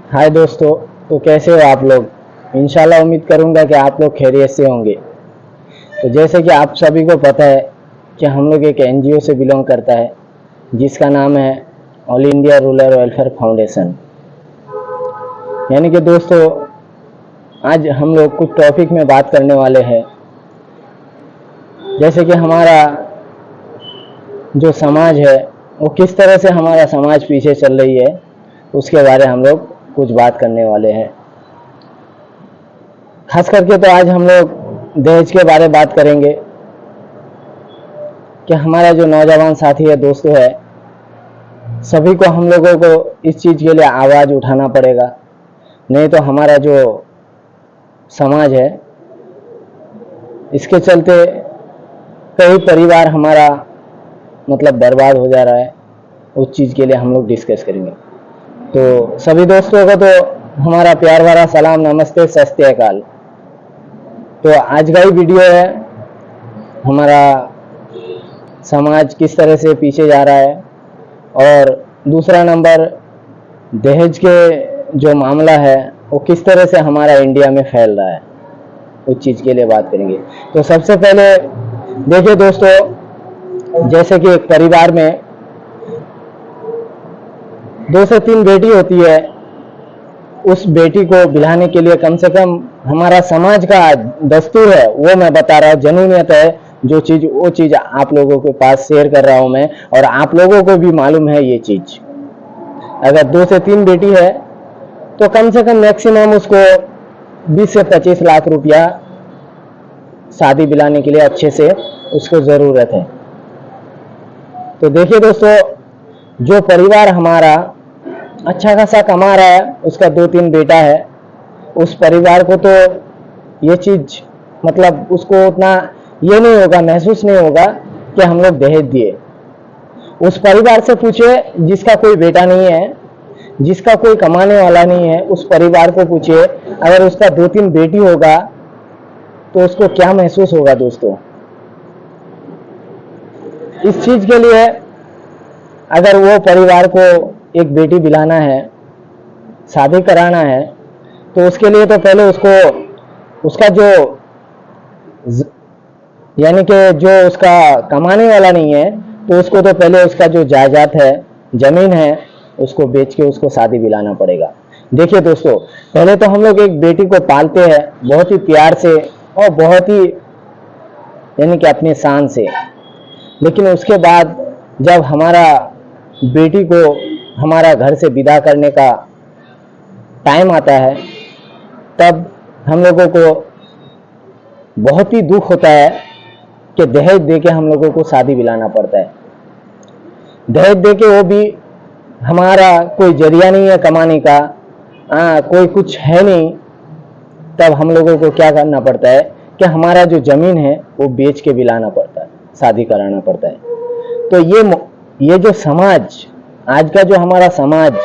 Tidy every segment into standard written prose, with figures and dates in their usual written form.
हाय दोस्तों। तो कैसे हो आप लोग? इंशाल्लाह उम्मीद करूंगा कि आप लोग खैरियत से होंगे। तो जैसे कि आप सभी को पता है कि हम लोग एक एनजीओ से बिलोंग करता है जिसका नाम है all India rural welfare foundation. यानी कि दोस्तों, आज हम लोग कुछ टॉपिक में बात करने वाले हैं। जैसे कि हमारा जो समाज है वो किस तरह से हमारा समाज पीछे चल रही है, उसके बारे में हम लोग कुछ बात करने वाले हैं। खास करके तो आज हम लोग दहेज के बारे में बात करेंगे कि हमारा जो नौजवान साथी है, दोस्तों है, सभी को हम लोगों को इस चीज़ के लिए आवाज़ उठाना पड़ेगा। नहीं तो हमारा जो समाज है, इसके चलते कई परिवार हमारा मतलब बर्बाद हो जा रहा है। उस चीज़ के लिए हम लोग डिस्कस करेंगे। तो सभी दोस्तों को तो हमारा प्यार भरा सलाम, नमस्ते, सत श्री अकाल। तो आज का ही वीडियो है हमारा समाज किस तरह से पीछे जा रहा है, और दूसरा नंबर दहेज के जो मामला है वो किस तरह से हमारा इंडिया में फैल रहा है, उस चीज़ के लिए बात करेंगे। तो सबसे पहले देखिए दोस्तों, जैसे कि एक परिवार में 2 से 3 बेटी होती है, उस बेटी को बिलाने के लिए कम से कम हमारा समाज का दस्तूर है, वो मैं बता रहा हूँ, जनूनियत है जो चीज़, वो चीज़ आप लोगों के पास शेयर कर रहा हूँ मैं, और आप लोगों को भी मालूम है ये चीज़। अगर 2 से 3 बेटी है तो कम से कम मैक्सिमम उसको 20 से 25 लाख रुपया शादी दिलाने के लिए अच्छे से उसको ज़रूरत है। तो देखिए दोस्तों, जो परिवार हमारा अच्छा खासा कमा रहा है, उसका 2-3 बेटा है, उस परिवार को तो ये चीज़ मतलब उसको उतना ये नहीं होगा, महसूस नहीं होगा कि हम लोग दहेज दिए। उस परिवार से पूछिए जिसका कोई बेटा नहीं है, जिसका कोई कमाने वाला नहीं है, उस परिवार को पूछिए अगर उसका 2-3 बेटी होगा तो उसको क्या महसूस होगा दोस्तों। इस चीज़ के लिए अगर वो परिवार को एक बेटी दिलाना है, शादी कराना है, तो उसके लिए तो पहले उसको उसका जो यानी कि जो उसका कमाने वाला नहीं है, तो उसको तो पहले उसका जो जायदाद है, जमीन है, उसको बेच के उसको शादी दिलाना पड़ेगा। देखिए दोस्तों, पहले तो हम लोग एक बेटी को पालते हैं बहुत ही प्यार से और बहुत ही यानी कि अपने शान से, लेकिन उसके बाद जब हमारा बेटी को हमारा घर से विदा करने का टाइम आता है, तब हम लोगों को बहुत ही दुख होता है कि दहेज देके हम लोगों को शादी दिलाना पड़ता है। दहेज देके वो भी हमारा कोई जरिया नहीं है कमाने का, कोई कुछ है नहीं, तब हम लोगों को क्या करना पड़ता है कि हमारा जो जमीन है वो बेच के दिलाना पड़ता है, शादी कराना पड़ता है। तो ये जो समाज, आज का जो हमारा समाज,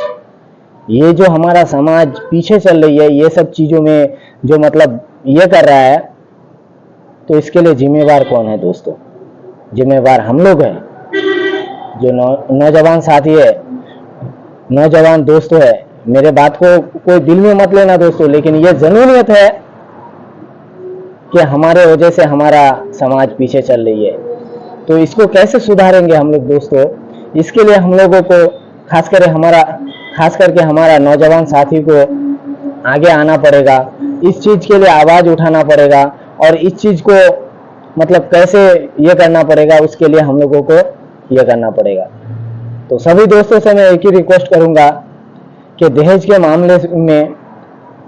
ये जो हमारा समाज पीछे चल रही है ये सब चीज़ों में, जो मतलब ये कर रहा है, तो इसके लिए जिम्मेवार कौन है दोस्तों? जिम्मेवार हम लोग हैं। जो नौजवान साथी है, नौजवान दोस्तों है, मेरे बात को कोई दिल में मत लेना दोस्तों, लेकिन ये जरूरियत है कि हमारे वजह से हमारा समाज पीछे चल रही है। तो इसको कैसे सुधारेंगे हम लोग दोस्तों? इसके लिए हम लोगों को खास करके हमारा नौजवान साथी को आगे आना पड़ेगा, इस चीज़ के लिए आवाज़ उठाना पड़ेगा, और इस चीज़ को मतलब कैसे ये करना पड़ेगा, उसके लिए हम लोगों को ये करना पड़ेगा। तो सभी दोस्तों से मैं एक ही रिक्वेस्ट करूंगा कि दहेज के मामले में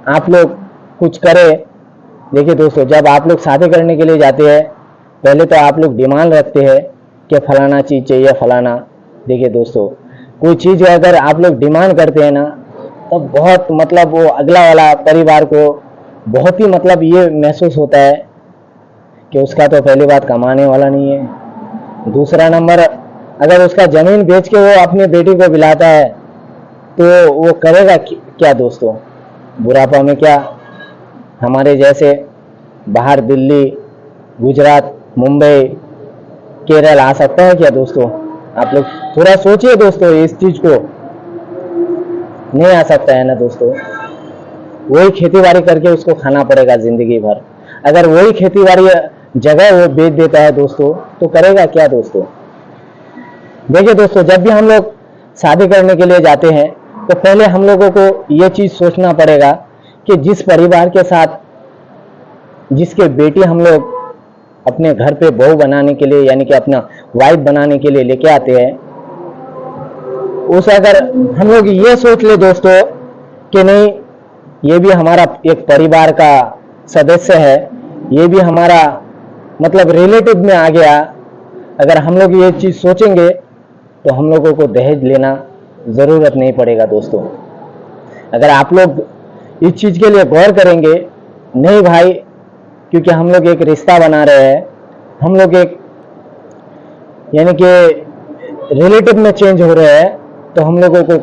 आप लोग कुछ करें। देखिए दोस्तों, जब आप लोग शादी करने के लिए जाते हैं, पहले तो आप लोग डिमांड रखते हैं कि फलाना चीज़ चाहिए, फलाना। देखिए दोस्तों, कोई चीज़ अगर आप लोग डिमांड करते हैं ना, तो बहुत मतलब वो अगला वाला परिवार को बहुत ही मतलब ये महसूस होता है कि उसका तो पहली बात कमाने वाला नहीं है। दूसरा नंबर, अगर उसका ज़मीन बेच के वो अपनी बेटी को दिलाता है, तो वो करेगा क्या दोस्तों? बुढ़ापा में क्या हमारे जैसे बाहर दिल्ली, गुजरात, मुंबई, केरल आ सकता है क्या दोस्तों? आप लोग थोड़ा सोचिए दोस्तों इस चीज़ को। नहीं आ सकता है ना दोस्तों। वही खेती बाड़ी करके उसको खाना पड़ेगा जिंदगी भर। अगर वही खेती बाड़ी जगह वो बेच देता है दोस्तों, तो करेगा क्या दोस्तों। देखिए दोस्तों, जब भी हम लोग शादी करने के लिए जाते हैं तो पहले हम लोगों को ये चीज सोचना पड़ेगा कि जिस परिवार के साथ जिसके बेटी हम लोग अपने घर पे बहू बनाने के लिए यानी कि अपना वाइफ बनाने के लिए लेके आते हैं, उस अगर हम लोग ये सोच ले दोस्तों कि नहीं, ये भी हमारा एक परिवार का सदस्य है, ये भी हमारा मतलब रिलेटिव में आ गया, अगर हम लोग ये चीज सोचेंगे तो हम लोगों को दहेज लेना जरूरत नहीं पड़ेगा दोस्तों। अगर आप लोग इस चीज के लिए गौर करेंगे, नहीं भाई, क्योंकि हम लोग एक रिश्ता बना रहे हैं, हम लोग एक यानी कि रिलेटिव में चेंज हो रहे हैं, तो हम लोगों को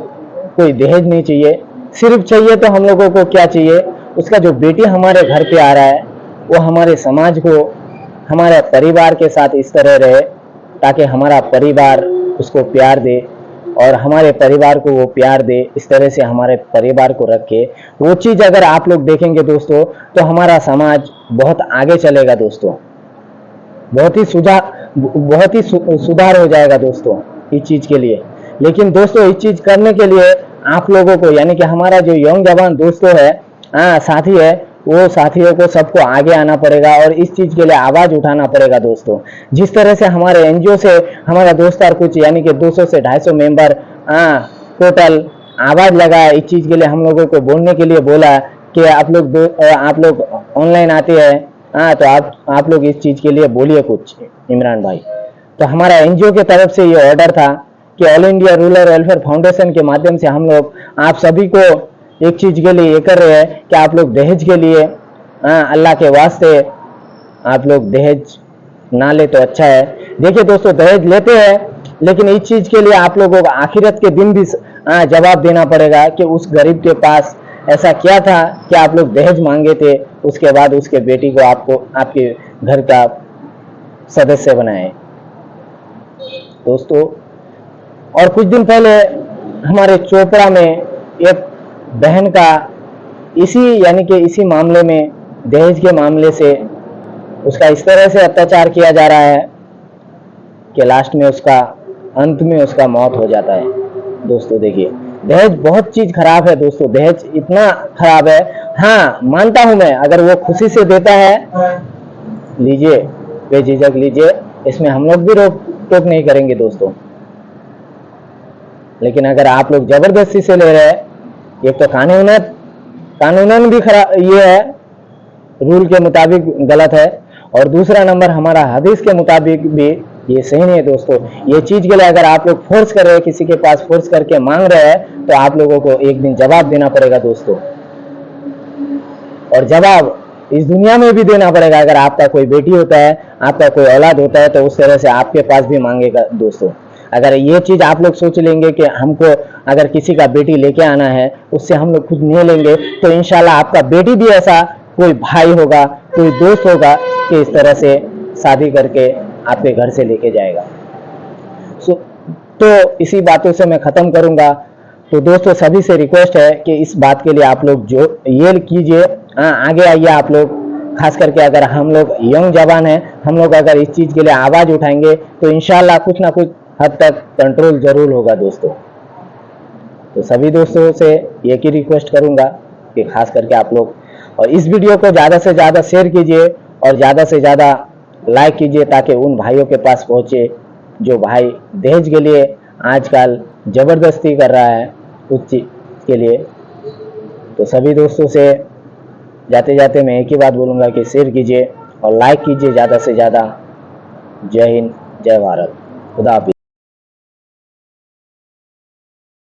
कोई दहेज नहीं चाहिए। सिर्फ चाहिए तो हम लोगों को क्या चाहिए, उसका जो बेटी हमारे घर पे आ रहा है वो हमारे समाज को, हमारे परिवार के साथ इस तरह रहे ताकि हमारा परिवार उसको प्यार दे और हमारे परिवार को वो प्यार दे, इस तरह से हमारे परिवार को रखे। वो चीज अगर आप लोग देखेंगे दोस्तों, तो हमारा समाज बहुत आगे चलेगा दोस्तों, बहुत ही सुधार हो जाएगा दोस्तों इस चीज के लिए। लेकिन दोस्तों, इस चीज करने के लिए आप लोगों को यानी कि हमारा जो यंग जवान दोस्तों है, साथी है, वो साथियों को सबको आगे आना पड़ेगा और इस चीज के लिए आवाज उठाना पड़ेगा दोस्तों। जिस तरह से हमारे एनजीओ से हमारा दोस्तार कुछ यानी कि 200 से 250 मेंबर टोटल आवाज लगाया, इस चीज के लिए हम लोगों को बोलने के लिए बोला कि आप लोग ऑनलाइन आते हैं, तो आप लोग इस चीज के लिए बोलिए कुछ, इमरान भाई। तो हमारा एनजीओ की तरफ से ये ऑर्डर था कि all India rural welfare foundation के माध्यम से हम लोग आप सभी को एक चीज के लिए ये कर रहे हैं कि आप लोग दहेज के लिए, अल्लाह के वास्ते आप लोग दहेज ना ले तो अच्छा है। देखिए दोस्तों, दहेज लेते हैं, लेकिन इस चीज के लिए आप लोगों को आखिरत के दिन भी जवाब देना पड़ेगा कि उस गरीब के पास ऐसा क्या था कि आप लोग दहेज मांगे थे, उसके बाद उसके बेटी को आपको आपके घर का सदस्य बनाए दोस्तों। और कुछ दिन पहले हमारे चोपड़ा में एक बहन का इसी मामले में, दहेज के मामले से उसका इस तरह से अत्याचार किया जा रहा है कि लास्ट में अंत में उसका मौत हो जाता है दोस्तों। देखिए, दहेज बहुत चीज खराब है दोस्तों, दहेज इतना खराब है। हाँ, मानता हूं मैं, अगर वो खुशी से देता है, लीजिए, बेझिझक लीजिए, इसमें हम लोग भी रोक टोक नहीं करेंगे दोस्तों। लेकिन अगर आप लोग जबरदस्ती से ले रहे हैं, एक तो कानूनन भी खराब, ये है, रूल के मुताबिक गलत है, और दूसरा नंबर हमारा हदीस के मुताबिक भी ये सही नहीं है दोस्तों। ये चीज के लिए अगर आप लोग फोर्स कर रहे हैं, किसी के पास फोर्स करके मांग रहे हैं, तो आप लोगों को एक दिन जवाब देना पड़ेगा दोस्तों, और जवाब इस दुनिया में भी देना पड़ेगा। अगर आपका कोई बेटी होता है, आपका कोई औलाद होता है, तो उस तरह से आपके पास भी मांगेगा दोस्तों। अगर ये चीज आप लोग सोच लेंगे कि हमको अगर किसी का बेटी लेके आना है, उससे हम लोग कुछ नहीं लेंगे, तो इंशाल्लाह आपका बेटी भी ऐसा कोई भाई होगा, कोई दोस्त होगा कि इस तरह से शादी करके आपके घर से लेके जाएगा। तो इसी बातों से मैं खत्म करूंगा। तो दोस्तों, सभी से रिक्वेस्ट है कि इस बात के लिए आप लोग जो ये कीजिए, आगे आइए आप लोग, खास करके अगर हम लोग यंग जवान हैं, हम लोग अगर इस चीज के लिए आवाज उठाएंगे तो इंशाल्लाह कुछ ना कुछ हद तक कंट्रोल जरूर होगा दोस्तों। तो सभी दोस्तों से एक ही रिक्वेस्ट करूंगा कि खास करके आप लोग और इस वीडियो को ज़्यादा से ज़्यादा शेयर कीजिए और ज़्यादा से ज़्यादा लाइक कीजिए, ताकि उन भाइयों के पास पहुंचे जो भाई दहेज के लिए आजकल ज़बरदस्ती कर रहा है उस चीज़ के लिए। तो सभी दोस्तों से जाते जाते मैं एक ही बात बोलूँगा कि शेयर कीजिए और लाइक कीजिए ज़्यादा से ज़्यादा। जय हिंद, जय भारत, खुदा हाफिज़।